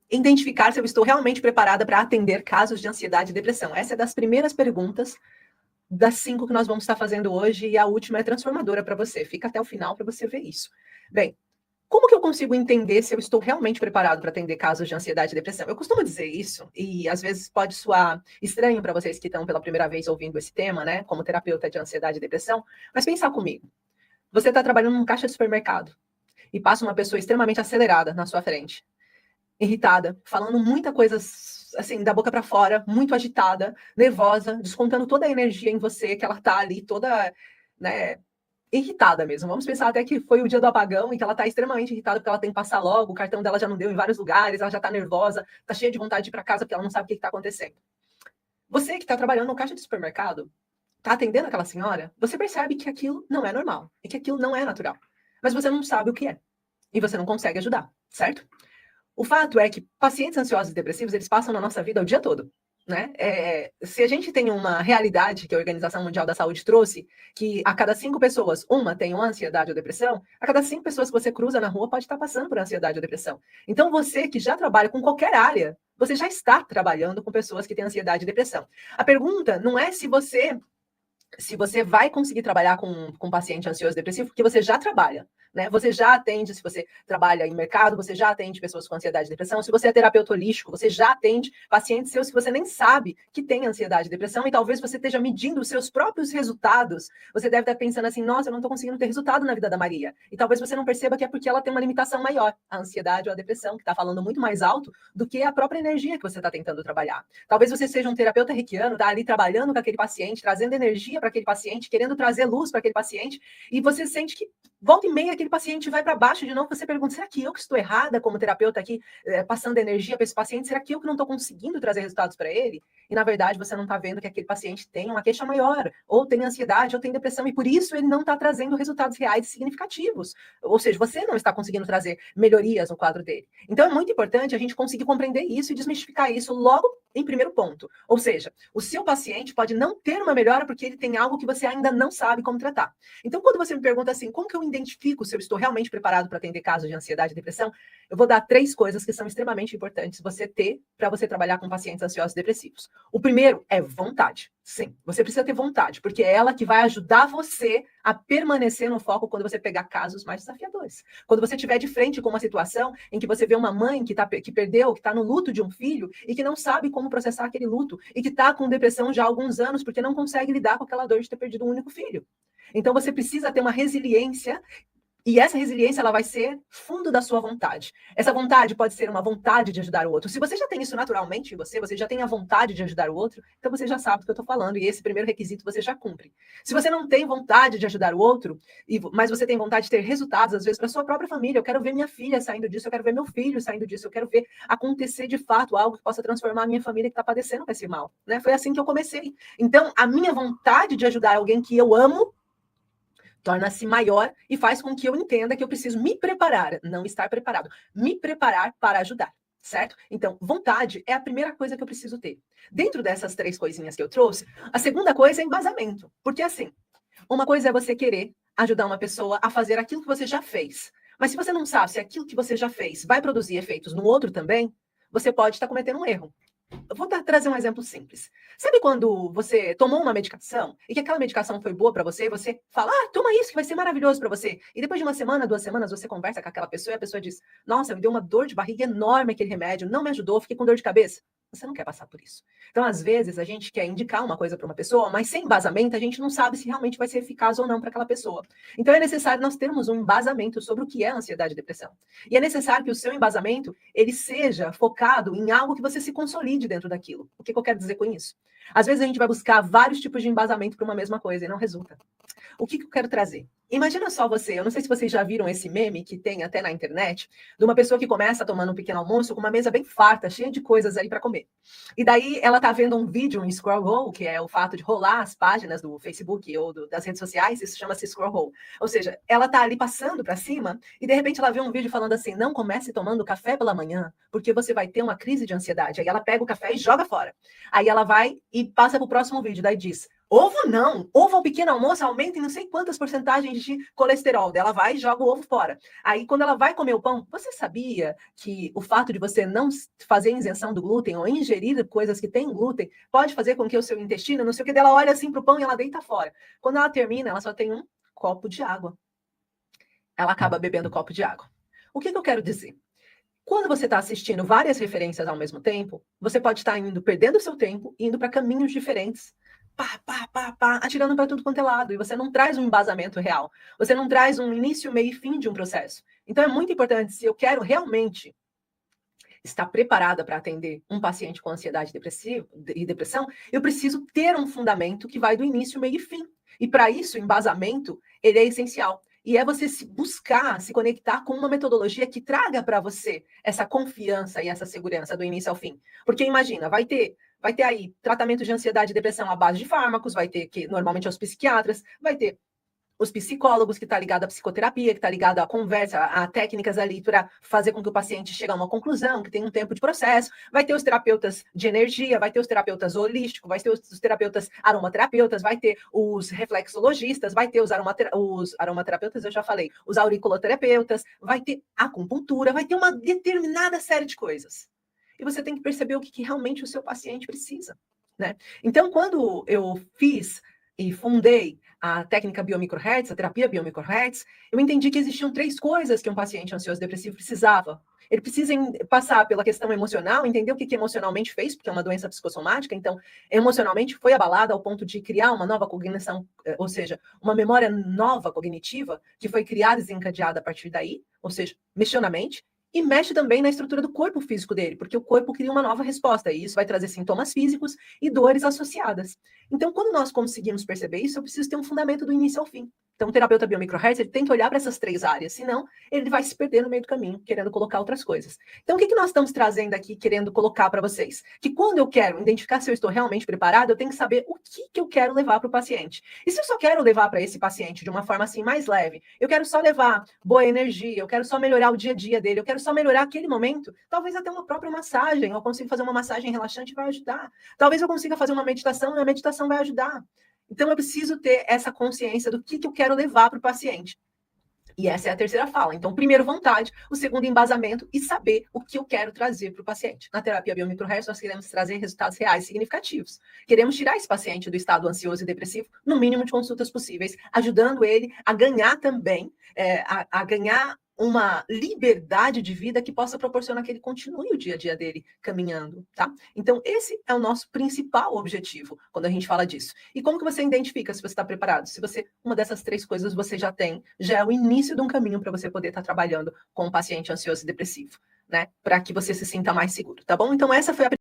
identificar se eu estou realmente preparada para atender casos de ansiedade e depressão? Essa é das primeiras perguntas das 5 que nós vamos estar fazendo hoje, e a última é transformadora para você. Fica até o final para você ver isso. Bem, como que eu consigo entender se eu estou realmente preparado para atender casos de ansiedade e depressão? Eu costumo dizer isso, e às vezes pode soar estranho para vocês que estão pela primeira vez ouvindo esse tema, né, como terapeuta de ansiedade e depressão, mas pensa comigo. Você está trabalhando num caixa de supermercado e passa uma pessoa extremamente acelerada na sua frente, irritada, falando muita coisa assim, da boca para fora, muito agitada, nervosa, descontando toda a energia em você, que ela tá ali toda, né, irritada mesmo. Vamos pensar até que foi o dia do apagão e que ela tá extremamente irritada porque ela tem que passar logo, o cartão dela já não deu em vários lugares, ela já tá nervosa, tá cheia de vontade de ir para casa porque ela não sabe o que tá acontecendo. Você que tá trabalhando no caixa de supermercado, tá atendendo aquela senhora, você percebe que aquilo não é normal e que aquilo não é natural. Mas você não sabe o que é. E você não consegue ajudar, certo? O fato é que pacientes ansiosos e depressivos, eles passam na nossa vida o dia todo, né? Se a gente tem uma realidade que a Organização Mundial da Saúde trouxe, que a cada 5 pessoas, uma tem uma ansiedade ou depressão, a cada 5 pessoas que você cruza na rua pode estar passando por ansiedade ou depressão. Então, você que já trabalha com qualquer área, você já está trabalhando com pessoas que têm ansiedade e depressão. A pergunta não é se você vai conseguir trabalhar com paciente ansioso e depressivo, porque você já trabalha, né? Você já atende, se você trabalha em mercado, você já atende pessoas com ansiedade e depressão. Se você é terapeuta holístico, você já atende pacientes seus que você nem sabe que tem ansiedade e depressão, e talvez você esteja medindo os seus próprios resultados. Você deve estar pensando assim, nossa, eu não estou conseguindo ter resultado na vida da Maria. E talvez você não perceba que é porque ela tem uma limitação maior, a ansiedade ou a depressão, que está falando muito mais alto do que a própria energia que você está tentando trabalhar. Talvez você seja um terapeuta reikiano, está ali trabalhando com aquele paciente, trazendo energia para aquele paciente, querendo trazer luz para aquele paciente, e você sente que volta e meia aquele paciente vai para baixo de novo, você pergunta, será que eu que estou errada como terapeuta aqui, passando energia para esse paciente? Será que eu que não estou conseguindo trazer resultados para ele? E na verdade você não está vendo que aquele paciente tem uma queixa maior, ou tem ansiedade, ou tem depressão, e por isso ele não está trazendo resultados reais e significativos. Ou seja, você não está conseguindo trazer melhorias no quadro dele. Então é muito importante a gente conseguir compreender isso e desmistificar isso logo em primeiro ponto. Ou seja, o seu paciente pode não ter uma melhora porque ele tem algo que você ainda não sabe como tratar. Então, quando você me pergunta assim, como que eu identifico se eu estou realmente preparado para atender casos de ansiedade e depressão, eu vou dar 3 coisas que são extremamente importantes você ter para você trabalhar com pacientes ansiosos e depressivos. O primeiro é vontade. Sim, você precisa ter vontade, porque é ela que vai ajudar você a permanecer no foco quando você pegar casos mais desafiadores. Quando você estiver de frente com uma situação em que você vê uma mãe que perdeu, que está no luto de um filho e que não sabe como processar aquele luto e que está com depressão já há alguns anos porque não consegue lidar com aquela dor de ter perdido um único filho. Então você precisa ter uma resiliência. E essa resiliência, ela vai ser fundo da sua vontade. Essa vontade pode ser uma vontade de ajudar o outro. Se você já tem isso naturalmente em você, você já tem a vontade de ajudar o outro, então você já sabe do que eu estou falando, e esse primeiro requisito você já cumpre. Se você não tem vontade de ajudar o outro, mas você tem vontade de ter resultados, às vezes, para sua própria família, eu quero ver minha filha saindo disso, eu quero ver meu filho saindo disso, eu quero ver acontecer de fato algo que possa transformar a minha família que está padecendo com esse mal. Né? Foi assim que eu comecei. Então, a minha vontade de ajudar alguém que eu amo torna-se maior e faz com que eu entenda que eu preciso me preparar, não estar preparado, me preparar para ajudar, certo? Então, vontade é a primeira coisa que eu preciso ter. Dentro dessas 3 coisinhas que eu trouxe, a segunda coisa é embasamento, porque assim, uma coisa é você querer ajudar uma pessoa a fazer aquilo que você já fez, mas se você não sabe se aquilo que você já fez vai produzir efeitos no outro também, você pode estar cometendo um erro. Eu vou trazer um exemplo simples. Sabe quando você tomou uma medicação e que aquela medicação foi boa para você e você fala, toma isso que vai ser maravilhoso para você. E depois de uma semana, 2 semanas, você conversa com aquela pessoa e a pessoa diz, nossa, me deu uma dor de barriga enorme aquele remédio, não me ajudou, fiquei com dor de cabeça. Você não quer passar por isso. Então, às vezes, a gente quer indicar uma coisa para uma pessoa, mas sem embasamento, a gente não sabe se realmente vai ser eficaz ou não para aquela pessoa. Então, é necessário nós termos um embasamento sobre o que é ansiedade e depressão. E é necessário que o seu embasamento, ele seja focado em algo que você se consolide dentro daquilo. O que eu quero dizer com isso? Às vezes, a gente vai buscar vários tipos de embasamento para uma mesma coisa e não resulta. O que eu quero trazer? Imagina só você, eu não sei se vocês já viram esse meme que tem até na internet, de uma pessoa que começa tomando um pequeno almoço com uma mesa bem farta, cheia de coisas ali para comer. E daí ela tá vendo um vídeo, um scroll roll, que é o fato de rolar as páginas do Facebook ou das redes sociais, isso chama-se scroll roll. Ou seja, ela tá ali passando para cima e de repente ela vê um vídeo falando assim, não comece tomando café pela manhã, porque você vai ter uma crise de ansiedade. Aí ela pega o café e joga fora. Aí ela vai e passa pro próximo vídeo, daí diz, Ovo não. Ovo ao pequeno almoço aumenta em não sei quantas porcentagens de colesterol. Ela vai e joga o ovo fora. Aí, quando ela vai comer o pão, você sabia que o fato de você não fazer isenção do glúten ou ingerir coisas que têm glúten pode fazer com que o seu intestino, não sei o que, dela olha assim para o pão e ela deita fora. Quando ela termina, ela só tem um copo de água. Ela acaba bebendo um copo de água. O que eu quero dizer? Quando você está assistindo várias referências ao mesmo tempo, você pode estar indo, perdendo o seu tempo, indo para caminhos diferentes. Pá, pá, pá, pá, atirando para tudo quanto é lado. E você não traz um embasamento real. Você não traz um início, meio e fim de um processo. Então é muito importante, se eu quero realmente estar preparada para atender um paciente com ansiedade e depressão, eu preciso ter um fundamento que vai do início, meio e fim. E para isso, o embasamento, ele é essencial. E é você se buscar, se conectar com uma metodologia que traga para você essa confiança e essa segurança do início ao fim. Porque imagina, vai ter aí tratamento de ansiedade e depressão à base de fármacos, vai ter que normalmente aos psiquiatras, vai ter os psicólogos, que está ligado à psicoterapia, que está ligado à conversa, a técnicas ali para fazer com que o paciente chegue a uma conclusão, que tem um tempo de processo. Vai ter os terapeutas de energia, vai ter os terapeutas holísticos, vai ter os terapeutas aromaterapeutas, vai ter os reflexologistas, vai ter os aromaterapeutas, eu já falei, os auriculoterapeutas, vai ter acupuntura, vai ter uma determinada série de coisas. E você tem que perceber o que realmente o seu paciente precisa, né? Então, quando eu fiz e fundei a técnica biomicrohertz, a terapia biomicrohertz, eu entendi que existiam 3 coisas que um paciente ansioso depressivo precisava. Ele precisa passar pela questão emocional, entender o que emocionalmente fez, porque é uma doença psicossomática, então emocionalmente foi abalada ao ponto de criar uma nova cognição, ou seja, uma memória nova cognitiva, que foi criada e desencadeada a partir daí, ou seja, mexeu na mente, e mexe também na estrutura do corpo físico dele, porque o corpo cria uma nova resposta, e isso vai trazer sintomas físicos e dores associadas. Então, quando nós conseguimos perceber isso, eu preciso ter um fundamento do início ao fim. Então, o terapeuta biomicrohertz, ele tem que olhar para essas 3 áreas, senão ele vai se perder no meio do caminho, querendo colocar outras coisas. Então, o que nós estamos trazendo aqui, querendo colocar para vocês? Que quando eu quero identificar se eu estou realmente preparado, eu tenho que saber o que eu quero levar para o paciente. E se eu só quero levar para esse paciente de uma forma assim mais leve, eu quero só levar boa energia, eu quero só melhorar o dia a dia dele, eu quero só melhorar aquele momento, talvez até uma própria massagem, eu consigo fazer uma massagem relaxante, vai ajudar. Talvez eu consiga fazer uma meditação e a meditação vai ajudar. Então, eu preciso ter essa consciência do que eu quero levar para o paciente. E essa é a terceira fala. Então, primeiro, vontade. O segundo, embasamento e saber o que eu quero trazer para o paciente. Na terapia biomicrohertz, nós queremos trazer resultados reais significativos. Queremos tirar esse paciente do estado ansioso e depressivo no mínimo de consultas possíveis, ajudando ele a ganhar também, a ganhar uma liberdade de vida que possa proporcionar que ele continue o dia a dia dele caminhando, tá? Então, esse é o nosso principal objetivo quando a gente fala disso. E como que você identifica se você está preparado? Se você, uma dessas 3 coisas você já tem, já é o início de um caminho para você poder estar trabalhando com um paciente ansioso e depressivo, né? Para que você se sinta mais seguro, tá bom? Então, essa foi a